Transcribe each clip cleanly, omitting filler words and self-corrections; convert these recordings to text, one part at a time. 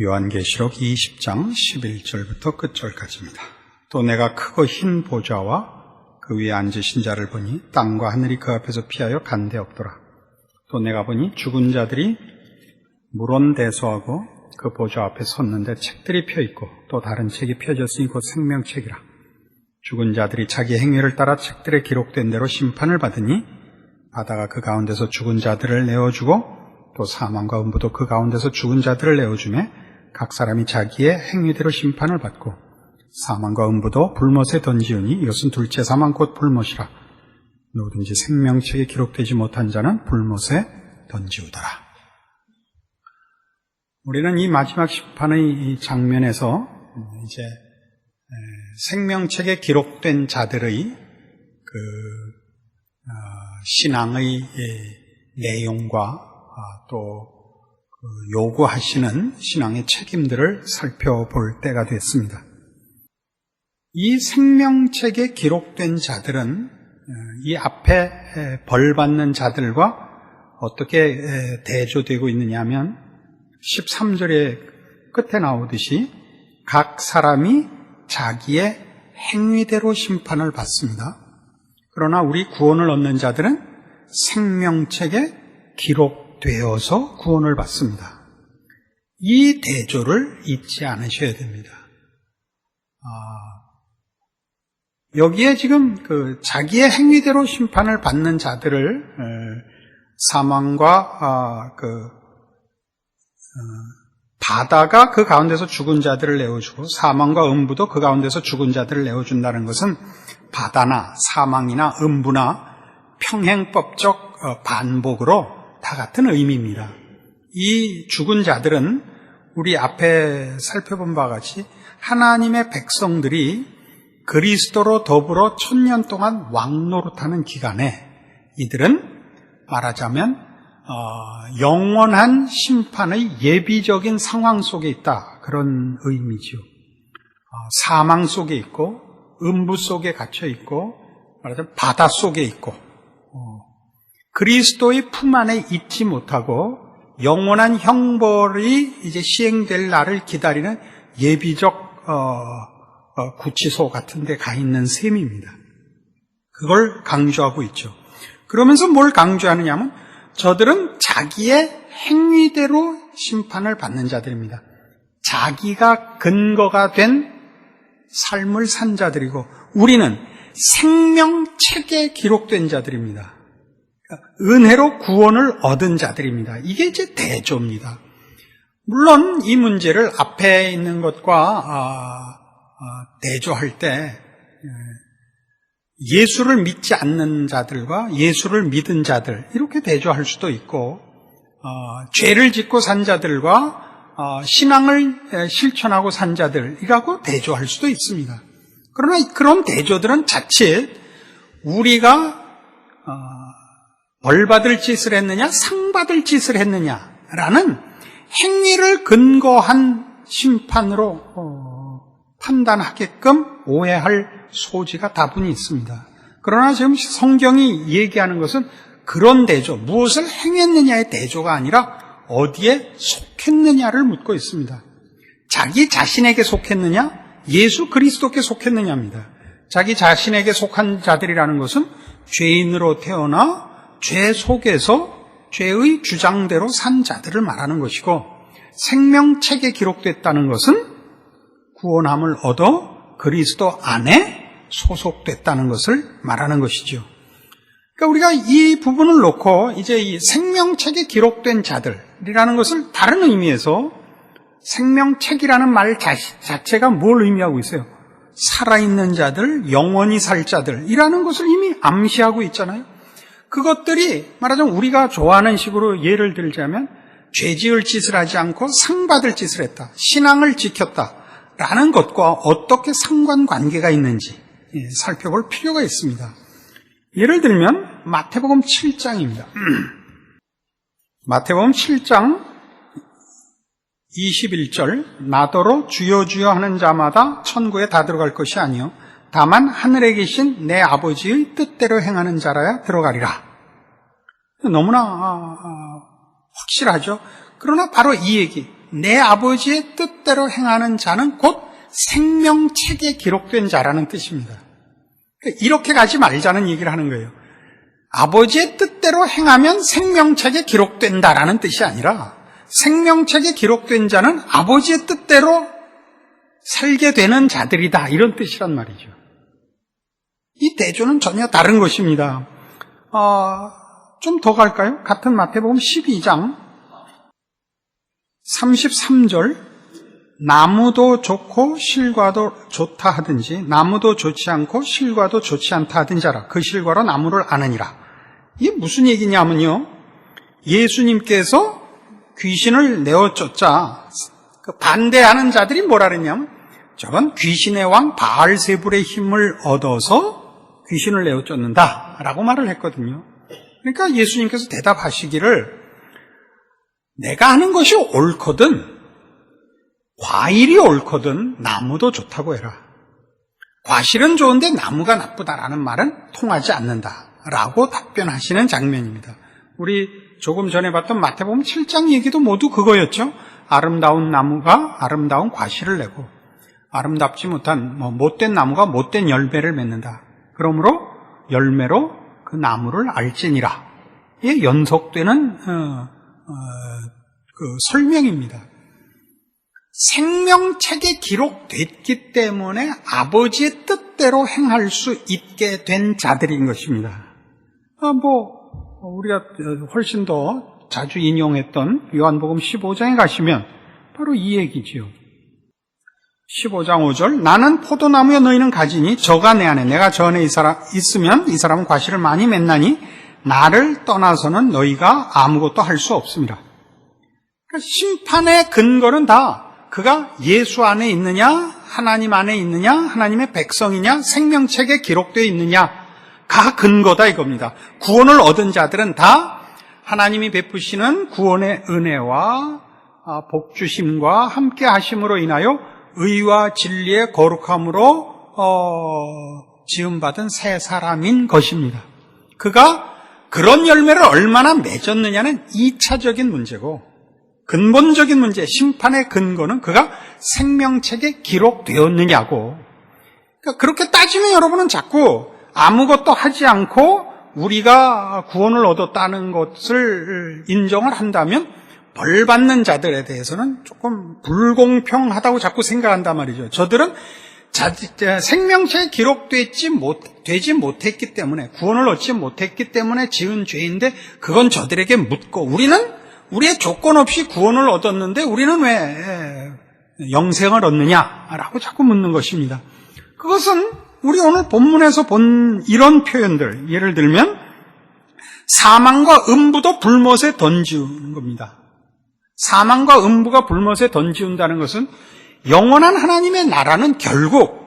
요한계시록 20장 11절부터 끝절까지입니다. 또 내가 크고 흰 보좌와 그 위에 앉으신 자를 보니 땅과 하늘이 그 앞에서 피하여 간데 없더라. 또 내가 보니 죽은 자들이 물온대소하고 그 보좌 앞에 섰는데 책들이 펴있고 또 다른 책이 펴졌으니 곧 생명책이라. 죽은 자들이 자기 행위를 따라 책들에 기록된 대로 심판을 받으니 바다가 그 가운데서 죽은 자들을 내어주고 또 사망과 음부도 그 가운데서 죽은 자들을 내어주매 각 사람이 자기의 행위대로 심판을 받고 사망과 음부도 불못에 던지우니 이것은 둘째 사망 곧 불못이라. 누구든지 생명책에 기록되지 못한 자는 불못에 던지우더라. 우리는 이 마지막 심판의 이 장면에서 이제 생명책에 기록된 자들의 신앙의 내용과 또 요구하시는 신앙의 책임들을 살펴볼 때가 됐습니다. 이 생명책에 기록된 자들은 이 앞에 벌받는 자들과 어떻게 대조되고 있느냐 하면 13절의 끝에 나오듯이 각 사람이 자기의 행위대로 심판을 받습니다. 그러나 우리 구원을 얻는 자들은 생명책에 기록되어서 구원을 받습니다. 이 대조를 잊지 않으셔야 됩니다. 여기에 지금 자기의 행위대로 심판을 받는 자들을 사망과 바다가 그 가운데서 죽은 자들을 내어주고 사망과 음부도 그 가운데서 죽은 자들을 내어준다는 것은 바다나 사망이나 음부나 평행법적 반복으로 다 같은 의미입니다. 이 죽은 자들은 우리 앞에 살펴본 바와 같이 하나님의 백성들이 그리스도로 더불어 1000년 동안 왕노릇하는 기간에 이들은 말하자면 영원한 심판의 예비적인 상황 속에 있다. 그런 의미죠. 사망 속에 있고 음부 속에 갇혀 있고 말하자면 바다 속에 있고 그리스도의 품 안에 있지 못하고 영원한 형벌이 이제 시행될 날을 기다리는 예비적 구치소 같은 데 가 있는 셈입니다. 그걸 강조하고 있죠. 그러면서 뭘 강조하느냐 하면 저들은 자기의 행위대로 심판을 받는 자들입니다. 자기가 근거가 된 삶을 산 자들이고 우리는 생명책에 기록된 자들입니다. 은혜로 구원을 얻은 자들입니다. 이게 이제 대조입니다. 물론 이 문제를 앞에 있는 것과 대조할 때 예수를 믿지 않는 자들과 예수를 믿은 자들 이렇게 대조할 수도 있고 죄를 짓고 산 자들과 신앙을 실천하고 산 자들이라고 대조할 수도 있습니다. 그러나 그런 대조들은 자칫 우리가 벌받을 짓을 했느냐 상받을 짓을 했느냐라는 행위를 근거한 심판으로 판단하게끔 오해할 소지가 다분히 있습니다. 그러나 지금 성경이 얘기하는 것은 그런 대조, 무엇을 행했느냐의 대조가 아니라 어디에 속했느냐를 묻고 있습니다. 자기 자신에게 속했느냐, 예수 그리스도께 속했느냐입니다. 자기 자신에게 속한 자들이라는 것은 죄인으로 태어나 죄 속에서 죄의 주장대로 산 자들을 말하는 것이고 생명책에 기록됐다는 것은 구원함을 얻어 그리스도 안에 소속됐다는 것을 말하는 것이죠. 그러니까 우리가 이 부분을 놓고 이제 이 생명책에 기록된 자들이라는 것을 다른 의미에서 생명책이라는 말 자체가 뭘 의미하고 있어요? 살아있는 자들, 영원히 살 자들이라는 것을 이미 암시하고 있잖아요. 그것들이 말하자면 우리가 좋아하는 식으로 예를 들자면 죄지을 짓을 하지 않고 상받을 짓을 했다. 신앙을 지켰다. 라는 것과 어떻게 상관관계가 있는지 살펴볼 필요가 있습니다. 예를 들면 마태복음 7장입니다. 마태복음 7장 21절 나더러 주여 주여 하는 자마다 천국에 다 들어갈 것이 아니요 다만 하늘에 계신 내 아버지의 뜻대로 행하는 자라야 들어가리라. 너무나 확실하죠. 그러나 바로 이 얘기 내 아버지의 뜻대로 행하는 자는 곧 생명책에 기록된 자라는 뜻입니다. 이렇게 가지 말자는 얘기를 하는 거예요. 아버지의 뜻대로 행하면 생명책에 기록된다라는 뜻이 아니라 생명책에 기록된 자는 아버지의 뜻대로 살게 되는 자들이다, 이런 뜻이란 말이죠. 이 대조는 전혀 다른 것입니다. 좀 더 갈까요? 같은 마태복음 12장 33절, 나무도 좋고 실과도 좋다 하든지 나무도 좋지 않고 실과도 좋지 않다 하든지 하라. 그 실과로 나무를 아느니라. 이게 무슨 얘기냐면요, 예수님께서 귀신을 내어쫓자 반대하는 자들이 뭐라 그랬냐면, 저건 귀신의 왕 바알세불의 힘을 얻어서 귀신을 내어쫓는다 라고 말을 했거든요. 그러니까 예수님께서 대답하시기를, 내가 하는 것이 옳거든, 과일이 옳거든 나무도 좋다고 해라. 과실은 좋은데 나무가 나쁘다라는 말은 통하지 않는다라고 답변하시는 장면입니다. 우리 조금 전에 봤던 마태복음 7장 얘기도 모두 그거였죠. 아름다운 나무가 아름다운 과실을 내고 아름답지 못한 못된 나무가 못된 열매를 맺는다. 그러므로 열매로 그 나무를 알지니라. 이게 연속되는 그 설명입니다. 생명책에 기록됐기 때문에 아버지의 뜻대로 행할 수 있게 된 자들인 것입니다. 우리가 훨씬 더 자주 인용했던 요한복음 15장에 가시면 바로 이 얘기지요. 15장 5절, 나는 포도나무여 너희는 가지니 저가 내 안에 내가 저 안에 있으면 이 사람은 과실을 많이 맺나니 나를 떠나서는 너희가 아무것도 할 수 없습니다. 그러니까 심판의 근거는 다 그가 예수 안에 있느냐, 하나님 안에 있느냐, 하나님의 백성이냐, 생명책에 기록되어 있느냐가 근거다 이겁니다. 구원을 얻은 자들은 다 하나님이 베푸시는 구원의 은혜와 복주심과 함께 하심으로 인하여 의와 진리의 거룩함으로 지음받은 새 사람인 것입니다. 그가 그런 열매를 얼마나 맺었느냐는 2차적인 문제고, 근본적인 문제, 심판의 근거는 그가 생명책에 기록되었느냐고. 그러니까 그렇게 따지면 여러분은 자꾸 아무것도 하지 않고 우리가 구원을 얻었다는 것을 인정을 한다면 벌 받는 자들에 대해서는 조금 불공평하다고 자꾸 생각한단 말이죠. 저들은 생명책에 기록되지 못했기 때문에, 구원을 얻지 못했기 때문에 지은 죄인데 그건 저들에게 묻고, 우리는 우리의 조건 없이 구원을 얻었는데 우리는 왜 영생을 얻느냐라고 자꾸 묻는 것입니다. 그것은 우리 오늘 본문에서 본 이런 표현들, 예를 들면 사망과 음부도 불못에 던지는 겁니다. 사망과 음부가 불못에 던지운다는 것은 영원한 하나님의 나라는 결국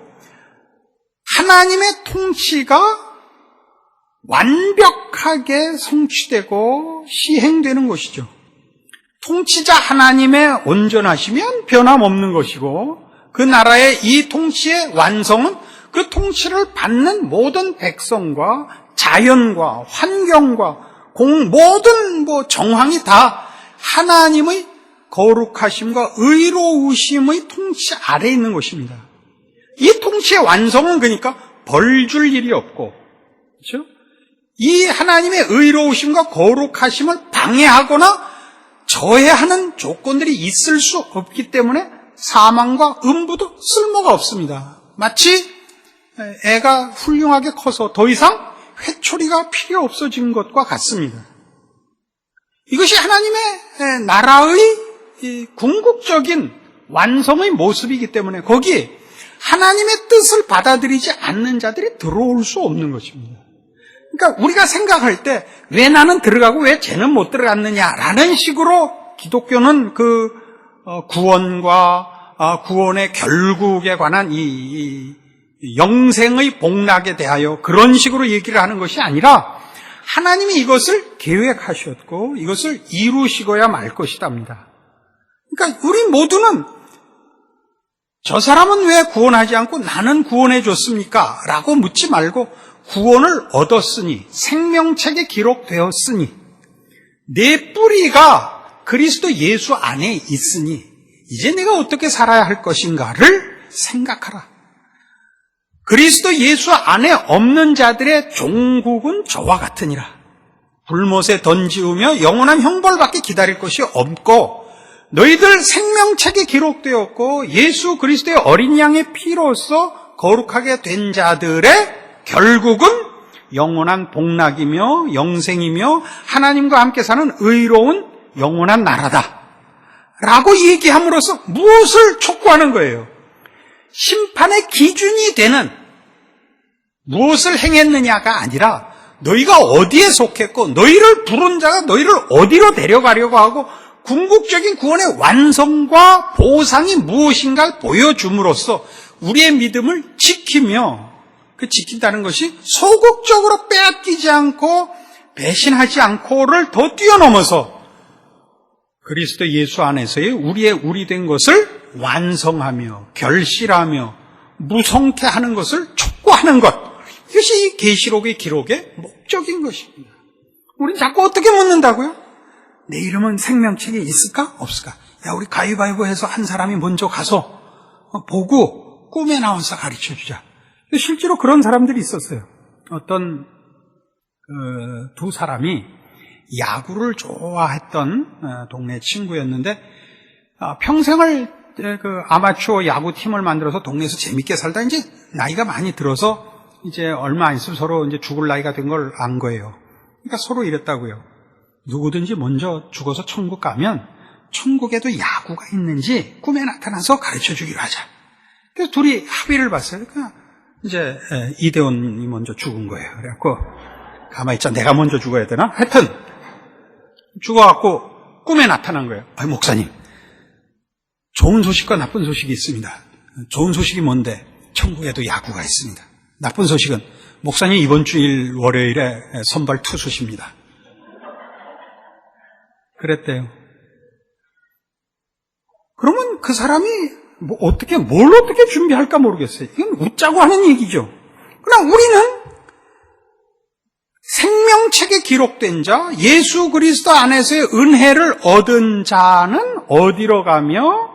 하나님의 통치가 완벽하게 성취되고 시행되는 것이죠. 통치자 하나님의 온전하시면 변함없는 것이고, 그 나라의 이 통치의 완성은 그 통치를 받는 모든 백성과 자연과 환경과 모든 정황이 다 하나님의 거룩하심과 의로우심의 통치 아래에 있는 것입니다. 이 통치의 완성은 그러니까 벌 줄 일이 없고, 그렇죠? 이 하나님의 의로우심과 거룩하심을 방해하거나 저해하는 조건들이 있을 수 없기 때문에 사망과 음부도 쓸모가 없습니다. 마치 애가 훌륭하게 커서 더 이상 회초리가 필요 없어진 것과 같습니다. 이것이 하나님의 나라의 궁극적인 완성의 모습이기 때문에 거기에 하나님의 뜻을 받아들이지 않는 자들이 들어올 수 없는 것입니다. 그러니까 우리가 생각할 때 왜 나는 들어가고 왜 쟤는 못 들어갔느냐라는 식으로 기독교는 그 구원과 구원의 결국에 관한 이 영생의 복락에 대하여 그런 식으로 얘기를 하는 것이 아니라 하나님이 이것을 계획하셨고 이것을 이루시고야 말 것이답니다. 그러니까 우리 모두는 저 사람은 왜 구원하지 않고 나는 구원해 줬습니까? 라고 묻지 말고 구원을 얻었으니, 생명책에 기록되었으니, 내 뿌리가 그리스도 예수 안에 있으니 이제 내가 어떻게 살아야 할 것인가를 생각하라. 그리스도 예수 안에 없는 자들의 종국은 저와 같으니라. 불못에 던지우며 영원한 형벌받게 기다릴 것이 없고 너희들 생명책에 기록되었고 예수 그리스도의 어린 양의 피로써 거룩하게 된 자들의 결국은 영원한 복락이며 영생이며 하나님과 함께 사는 의로운 영원한 나라다 라고 얘기함으로써 무엇을 촉구하는 거예요? 심판의 기준이 되는 무엇을 행했느냐가 아니라 너희가 어디에 속했고 너희를 부른 자가 너희를 어디로 데려가려고 하고 궁극적인 구원의 완성과 보상이 무엇인가를 보여줌으로써 우리의 믿음을 지키며 그 지킨다는 것이 소극적으로 빼앗기지 않고 배신하지 않고를 더 뛰어넘어서 그리스도 예수 안에서의 우리의 우리 된 것을 완성하며 결실하며 무성케 하는 것을 촉구하는 것, 이것이 이 계시록의 기록의 목적인 것입니다. 우린 자꾸 어떻게 묻는다고요? 내 이름은 생명책에 있을까? 없을까? 야, 우리 가위바위보 해서 한 사람이 먼저 가서 보고 꿈에 나와서 가르쳐주자. 실제로 그런 사람들이 있었어요. 어떤 두 사람이 야구를 좋아했던 동네 친구였는데 평생을 그 아마추어 야구팀을 만들어서 동네에서 재밌게 살다 이제 나이가 많이 들어서 이제 얼마 안 있으면 서로 이제 죽을 나이가 된 걸 안 거예요. 그러니까 서로 이랬다고요. 누구든지 먼저 죽어서 천국 가면 천국에도 야구가 있는지 꿈에 나타나서 가르쳐 주기로 하자. 그래서 둘이 합의를 봤어요. 그러니까 이제 이대원이 먼저 죽은 거예요. 그래갖고 가만히 있자, 내가 먼저 죽어야 되나? 하여튼 죽어갖고 꿈에 나타난 거예요. 목사님, 좋은 소식과 나쁜 소식이 있습니다. 좋은 소식이 뭔데? 천국에도 야구가 있습니다. 나쁜 소식은 목사님 이번 주일 월요일에 선발 투수십니다. 그랬대요. 그러면 그 사람이 뭘 어떻게 준비할까 모르겠어요. 이건 웃자고 하는 얘기죠. 그러나 우리는 생명책에 기록된 자, 예수 그리스도 안에서의 은혜를 얻은 자는 어디로 가며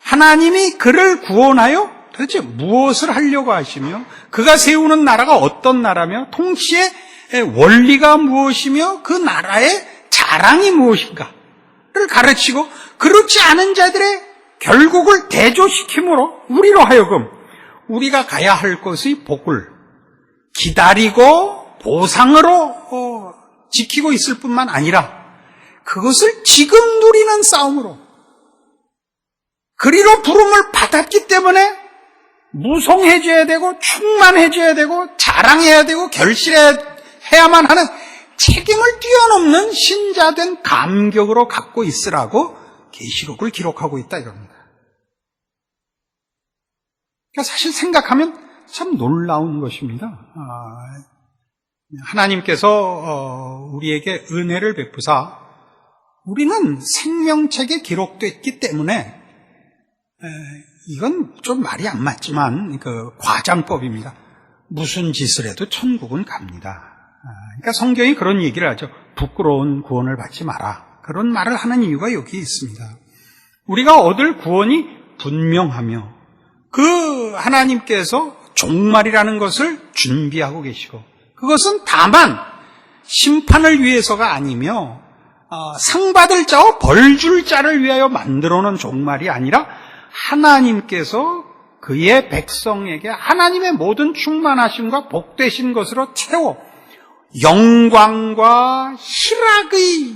하나님이 그를 구원하여 도대체 무엇을 하려고 하시며 그가 세우는 나라가 어떤 나라며 통치의 원리가 무엇이며 그 나라의 자랑이 무엇인가를 가르치고 그렇지 않은 자들의 결국을 대조시킴으로 우리로 하여금 우리가 가야 할 것의 복을 기다리고 보상으로 지키고 있을 뿐만 아니라 그것을 지금 누리는 싸움으로 그리로 부름을 받았기 때문에 무성해져야 되고 충만해져야 되고 자랑해야 되고 결실해야만 하는 책임을 뛰어넘는 신자된 감격으로 갖고 있으라고 계시록을 기록하고 있다 이겁니다. 그러니까 사실 생각하면 참 놀라운 것입니다. 하나님께서 우리에게 은혜를 베푸사 우리는 생명책에 기록됐기 때문에 이건 좀 말이 안 맞지만 그 과장법입니다. 무슨 짓을 해도 천국은 갑니다. 그러니까 성경이 그런 얘기를 하죠. 부끄러운 구원을 받지 마라. 그런 말을 하는 이유가 여기 있습니다. 우리가 얻을 구원이 분명하며 그 하나님께서 종말이라는 것을 준비하고 계시고 그것은 다만 심판을 위해서가 아니며 상 받을 자와 벌 줄 자를 위하여 만들어 놓은 종말이 아니라 하나님께서 그의 백성에게 하나님의 모든 충만하심과 복되신 것으로 채워 영광과 희락의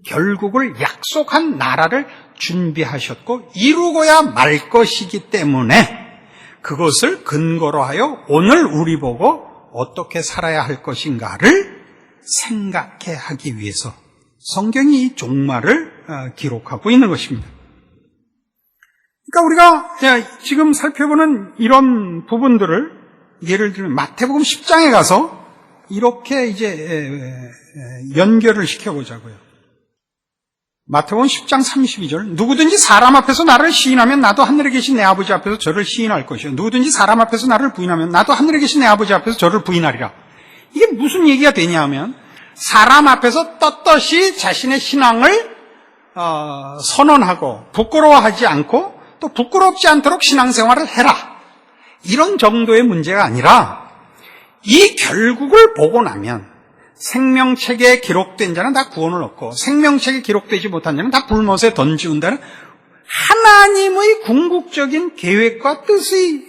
결국을 약속한 나라를 준비하셨고 이루고야 말 것이기 때문에 그것을 근거로 하여 오늘 우리 보고 어떻게 살아야 할 것인가를 생각해 하기 위해서 성경이 이 종말을 기록하고 있는 것입니다. 그러니까 우리가 지금 살펴보는 이런 부분들을 예를 들면 마태복음 10장에 가서 이렇게 이제 연결을 시켜보자고요. 마태복음 10장 32절 누구든지 사람 앞에서 나를 시인하면 나도 하늘에 계신 내 아버지 앞에서 저를 시인할 것이요 누구든지 사람 앞에서 나를 부인하면 나도 하늘에 계신 내 아버지 앞에서 저를 부인하리라. 이게 무슨 얘기가 되냐 하면 사람 앞에서 떳떳이 자신의 신앙을 선언하고 부끄러워하지 않고 또 부끄럽지 않도록 신앙생활을 해라. 이런 정도의 문제가 아니라 이 결국을 보고 나면 생명책에 기록된 자는 다 구원을 얻고 생명책에 기록되지 못한 자는 다 불못에 던지운다는 하나님의 궁극적인 계획과 뜻의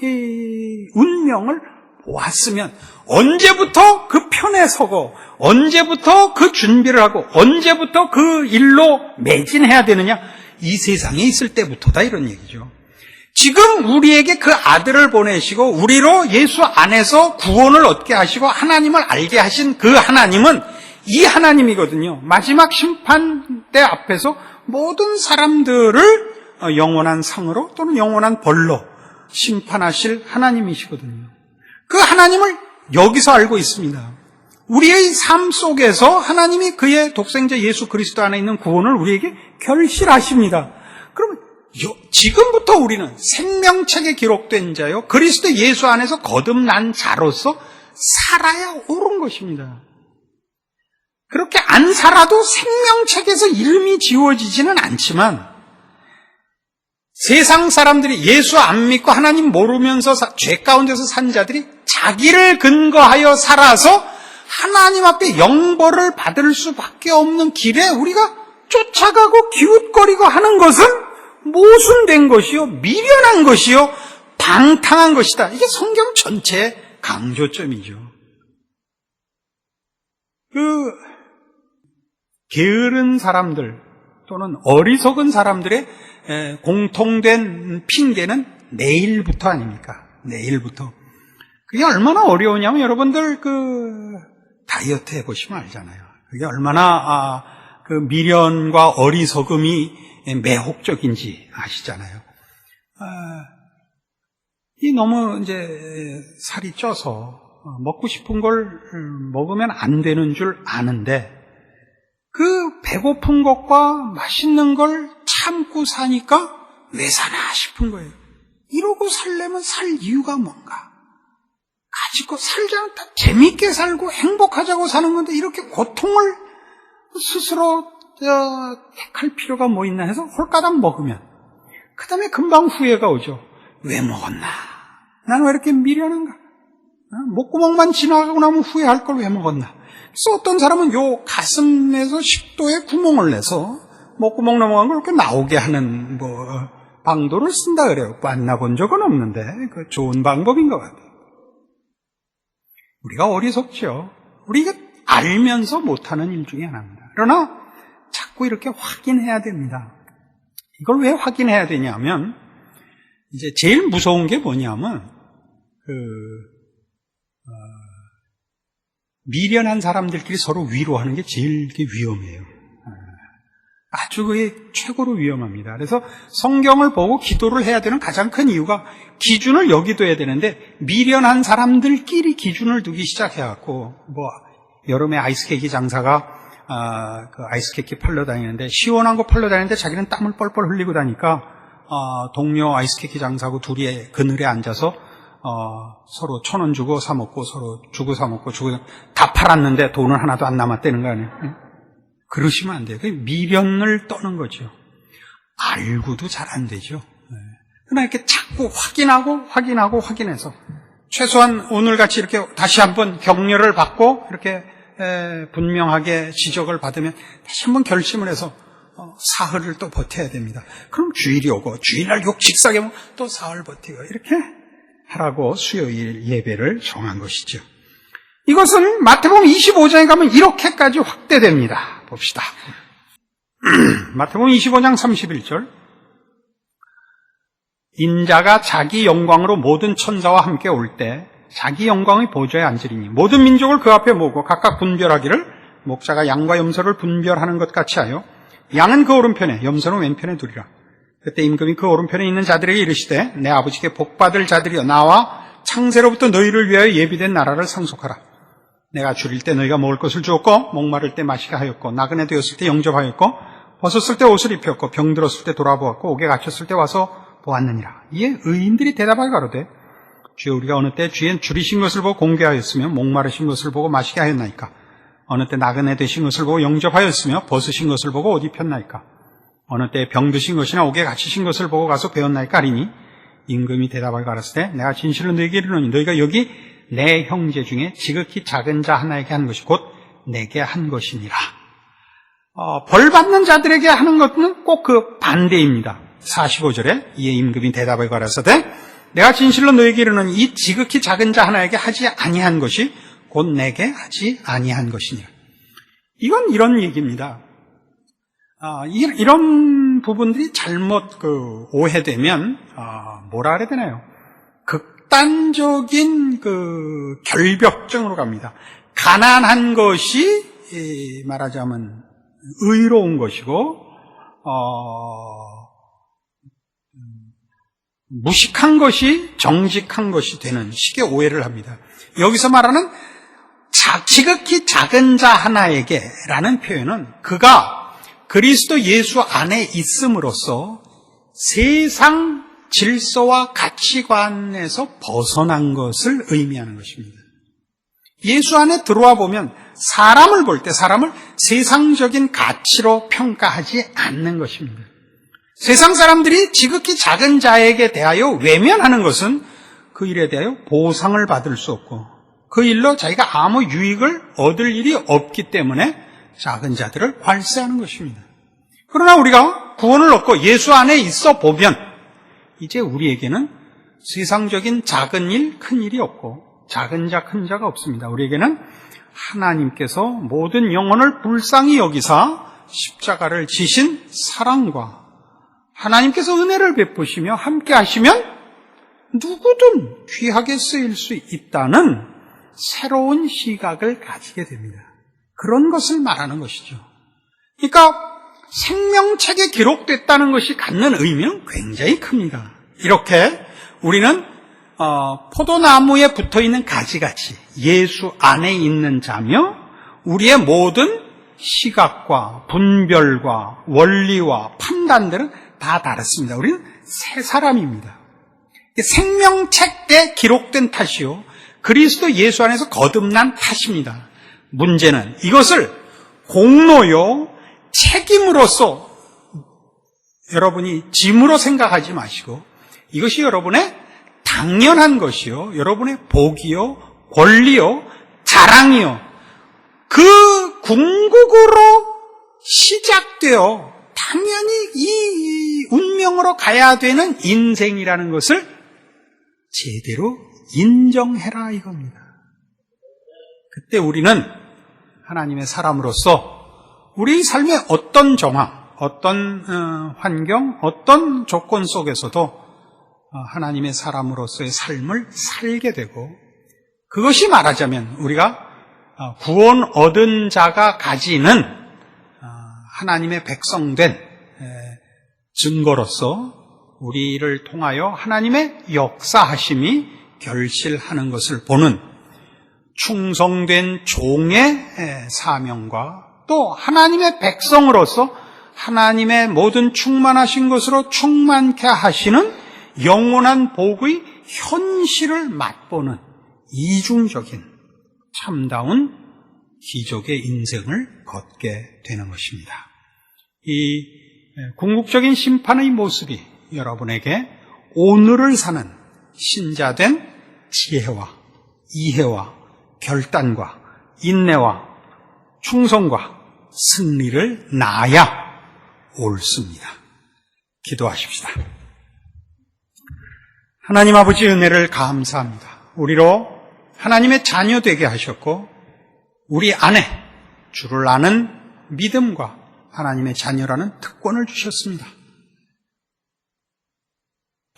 운명을 보았으면 언제부터 그 편에 서고 언제부터 그 준비를 하고 언제부터 그 일로 매진해야 되느냐? 이 세상에 있을 때부터다 이런 얘기죠. 지금 우리에게 그 아들을 보내시고 우리로 예수 안에서 구원을 얻게 하시고 하나님을 알게 하신 그 하나님은 이 하나님이거든요. 마지막 심판 때 앞에서 모든 사람들을 영원한 상으로 또는 영원한 벌로 심판하실 하나님이시거든요. 그 하나님을 여기서 알고 있습니다. 우리의 삶 속에서 하나님이 그의 독생자 예수 그리스도 안에 있는 구원을 우리에게 결실하십니다. 그러면 지금부터 우리는 생명책에 기록된 자요 그리스도 예수 안에서 거듭난 자로서 살아야 옳은 것입니다. 그렇게 안 살아도 생명책에서 이름이 지워지지는 않지만 세상 사람들이 예수 안 믿고 하나님 모르면서 죄 가운데서 산 자들이 자기를 근거하여 살아서 하나님 앞에 영벌을 받을 수밖에 없는 길에 우리가 쫓아가고 기웃거리고 하는 것은 모순된 것이요, 미련한 것이요, 방탕한 것이다. 이게 성경 전체의 강조점이죠. 게으른 사람들 또는 어리석은 사람들의 공통된 핑계는 내일부터 아닙니까? 내일부터. 그게 얼마나 어려우냐면 여러분들 다이어트 해보시면 알잖아요. 그게 얼마나 그 미련과 어리석음이 매혹적인지 아시잖아요. 이 너무 이제 살이 쪄서 먹고 싶은 걸 먹으면 안 되는 줄 아는데 그 배고픈 것과 맛있는 걸 참고 사니까 왜 사나 싶은 거예요. 이러고 살려면 살 이유가 뭔가? 가지고 살자면 재밌게 살고 행복하자고 사는 건데 이렇게 고통을 스스로 택할 필요가 뭐 있나 해서 홀가닥 먹으면 그 다음에 금방 후회가 오죠. 왜 먹었나? 나는 왜 이렇게 미련한가? 목구멍만 지나가고 나면 후회할 걸 왜 먹었나? 그래서 어떤 사람은 요 가슴에서 식도에 구멍을 내서 목구멍 넘어간 걸 이렇게 나오게 하는 방도를 쓴다 그래요. 만나본 적은 없는데 그 좋은 방법인 것 같아요. 우리가 어리석죠. 우리가 알면서 못하는 일 중에 하나입니다. 그러나 자꾸 이렇게 확인해야 됩니다. 이걸 왜 확인해야 되냐면 이제 제일 무서운 게 뭐냐면 미련한 사람들끼리 서로 위로하는 게 제일 위험해요. 아주 그게 최고로 위험합니다. 그래서 성경을 보고 기도를 해야 되는 가장 큰 이유가 기준을 여기 둬야 되는데 미련한 사람들끼리 기준을 두기 시작해갖고 여름에 아이스케이크 장사가 그 아이스케이크 팔러 다니는데 시원한 거 팔러 다니는데 자기는 땀을 뻘뻘 흘리고 다니까 동료 아이스케이크 장사하고 둘이 그늘에 앉아서 서로 1,000원 주고 사 먹고 서로 주고 사 먹고 주고 다 팔았는데 돈은 하나도 안 남았다는 거 아니에요? 그러시면 안 돼요. 미련을 떠는 거죠. 알고도 잘 안 되죠. 그러나 이렇게 자꾸 확인해서 최소한 오늘같이 이렇게 다시 한번 격려를 받고 이렇게 분명하게 지적을 받으면 다시 한번 결심을 해서 사흘을 또 버텨야 됩니다. 그럼 주일이 오고 주일날 욕 직사게 하면 또 사흘 버티고 이렇게 하라고 수요일 예배를 정한 것이죠. 이것은 마태복음 25장에 가면 이렇게까지 확대됩니다. 봅시다. 마태복음 25장 31절 인자가 자기 영광으로 모든 천사와 함께 올 때 자기 영광의 보좌에 앉으리니 모든 민족을 그 앞에 모으고 각각 분별하기를 목자가 양과 염소를 분별하는 것 같이 하여 양은 그 오른편에 염소는 왼편에 두리라. 그때 임금이 그 오른편에 있는 자들에게 이르시되 내 아버지께 복받을 자들이여 나와 창세로부터 너희를 위하여 예비된 나라를 상속하라. 내가 줄일 때 너희가 먹을 것을 주었고 목마를 때 마시게 하였고 나그네 되었을 때 영접하였고 벗었을 때 옷을 입혔고 병들었을 때 돌아보았고 옥에 갇혔을 때 와서 보았느니라. 이에 의인들이 대답하여 가로되 주여 우리가 어느 때 주의 줄이신 것을 보고 공개하였으며 목마르신 것을 보고 마시게 하였나이까? 어느 때 나그네 되신 것을 보고 영접하였으며 벗으신 것을 보고 옷 입혔나이까? 어느 때 병드신 것이나 옥에 갇히신 것을 보고 가서 배웠나이까 하리니 임금이 대답하여 가라사대 내가 진실로 너희에게 이르노니 너희가 여기 내 형제 중에 지극히 작은 자 하나에게 한 것이 곧 내게 한 것이니라. 벌 받는 자들에게 하는 것은 꼭 그 반대입니다. 45절에 이에 임금이 대답하여 가라사대 내가 진실로 너희에게 이르노니 이 지극히 작은 자 하나에게 하지 아니한 것이 곧 내게 하지 아니한 것이니라. 이건 이런 얘기입니다. 이런 부분들이 잘못 오해되면 뭐라 그래야 되나요? 극단적인 결벽증으로 갑니다. 가난한 것이 말하자면 의로운 것이고 무식한 것이 정직한 것이 되는 식의 오해를 합니다. 여기서 말하는 지극히 작은 자 하나에게 라는 표현은 그가 그리스도 예수 안에 있음으로써 세상 질서와 가치관에서 벗어난 것을 의미하는 것입니다. 예수 안에 들어와 보면 사람을 볼 때 사람을 세상적인 가치로 평가하지 않는 것입니다. 세상 사람들이 지극히 작은 자에게 대하여 외면하는 것은 그 일에 대하여 보상을 받을 수 없고 그 일로 자기가 아무 유익을 얻을 일이 없기 때문에 작은 자들을 괄세하는 것입니다. 그러나 우리가 구원을 얻고 예수 안에 있어 보면 이제 우리에게는 세상적인 작은 일, 큰 일이 없고 작은 자, 큰 자가 없습니다. 우리에게는 하나님께서 모든 영혼을 불쌍히 여기사 십자가를 지신 사랑과 하나님께서 은혜를 베푸시며 함께 하시면 누구든 귀하게 쓰일 수 있다는 새로운 시각을 가지게 됩니다. 그런 것을 말하는 것이죠. 그러니까 생명책에 기록됐다는 것이 갖는 의미는 굉장히 큽니다. 이렇게 우리는 포도나무에 붙어있는 가지같이 예수 안에 있는 자며 우리의 모든 시각과 분별과 원리와 판단들은 다 다릅니다. 우리는 새 사람입니다. 생명책에 기록된 탓이요 그리스도 예수 안에서 거듭난 탓입니다. 문제는 이것을 공로요 책임으로서 여러분이 짐으로 생각하지 마시고 이것이 여러분의 당연한 것이요 여러분의 복이요 권리요 자랑이요 그 궁극으로 시작되어 당연히 이 운명으로 가야 되는 인생이라는 것을 제대로 인정해라 이겁니다. 그때 우리는 하나님의 사람으로서 우리 삶의 어떤 정황, 어떤 환경, 어떤 조건 속에서도 하나님의 사람으로서의 삶을 살게 되고 그것이 말하자면 우리가 구원 얻은 자가 가지는 하나님의 백성된 증거로서 우리를 통하여 하나님의 역사하심이 결실하는 것을 보는 충성된 종의 사명과 또 하나님의 백성으로서 하나님의 모든 충만하신 것으로 충만케 하시는 영원한 복의 현실을 맛보는 이중적인 참다운 기적의 인생을 걷게 되는 것입니다. 이 궁극적인 심판의 모습이 여러분에게 오늘을 사는 신자된 지혜와 이해와 결단과 인내와 충성과 승리를 낳아야 옳습니다. 기도하십시다. 하나님 아버지 은혜를 감사합니다. 우리로 하나님의 자녀 되게 하셨고 우리 안에 주를 아는 믿음과 하나님의 자녀라는 특권을 주셨습니다.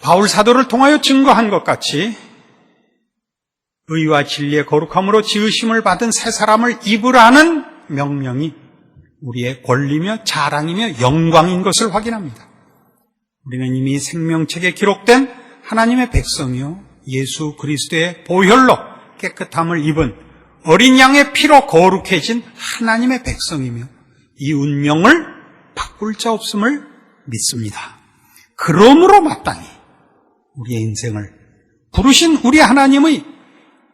바울 사도를 통하여 증거한 것 같이 의와 진리의 거룩함으로 지으심을 받은 새 사람을 입으라는 명령이 우리의 권리며 자랑이며 영광인 것을 확인합니다. 우리는 이미 생명책에 기록된 하나님의 백성이요 예수 그리스도의 보혈로 깨끗함을 입은 어린 양의 피로 거룩해진 하나님의 백성이며 이 운명을 바꿀 자 없음을 믿습니다. 그러므로 마땅히 우리의 인생을 부르신 우리 하나님의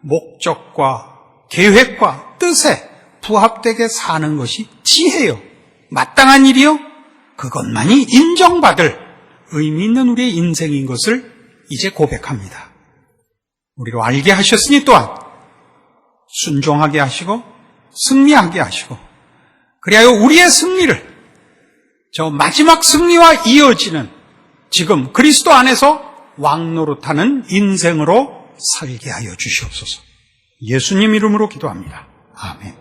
목적과 계획과 뜻에 부합되게 사는 것이 지혜요 마땅한 일이요 그것만이 인정받을 의미 있는 우리의 인생인 것을 이제 고백합니다. 우리로 알게 하셨으니 또한 순종하게 하시고 승리하게 하시고, 그리하여 우리의 승리를 저 마지막 승리와 이어지는 지금 그리스도 안에서 왕노릇하는 인생으로 살게 하여 주시옵소서. 예수님 이름으로 기도합니다. 아멘.